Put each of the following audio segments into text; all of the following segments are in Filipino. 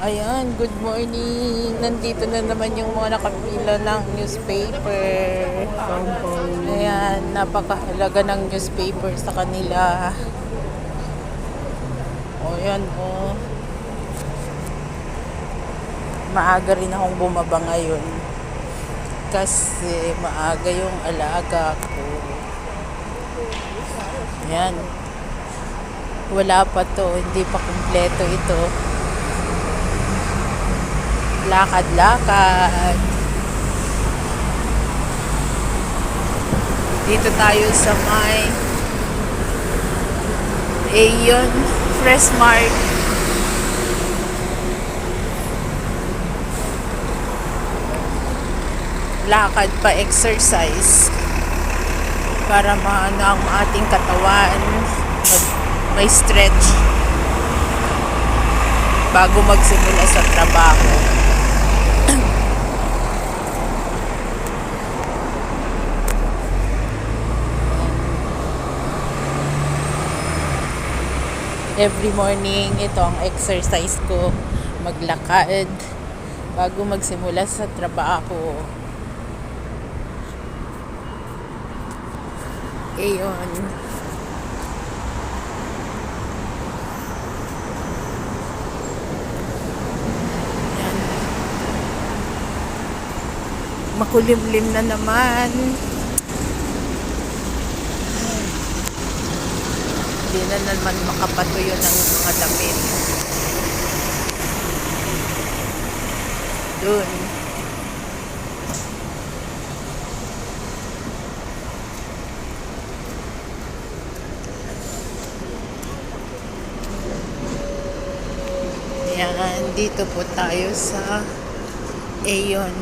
Ayan, good morning. Nandito na naman yung mga nakapila ng newspaper. Ayan, napakahalaga ng newspaper sa kanila. O yan o. Maaga rin akong bumaba ngayon. Kasi maaga yung alaga ko. Ayan. Wala pa to, hindi pa kumpleto ito. Lakad-lakad. Dito tayo sa may Aeon Fresh Mart. Lakad pa exercise para maano ang ating katawan, may stretch bago magsimula sa trabaho. Every morning, ito ang exercise ko, maglakad bago magsimula sa trabaho. Ayun. Yan. Makulimlim na naman. Hindi na naman makapatuyo ng mga damit. Doon. Ayan, dito po tayo sa Aeon.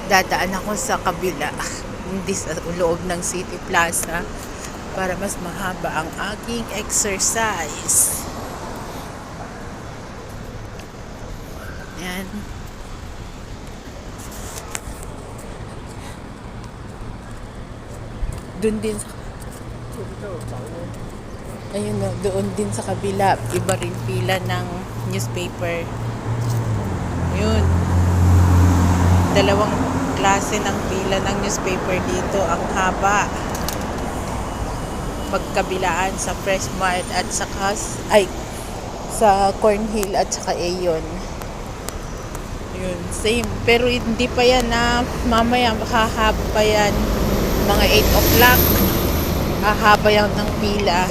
Dadaan ako sa kabila, hindi sa loob ng City Plaza, para mas mahaba ang aking exercise. Ayan. Doon din sa ayun na, doon din sa kabila, iba rin pila ng newspaper. Yun. Dalawang klase ng pila ng newspaper dito. Ang haba. Magkabilaan sa Fresh Mart at saka sa Cornhill at saka Aeon. Yun, same. Pero hindi pa yan na mamaya makahaba pa yan. Mga 8 o'clock. Hahaba yan ng pila.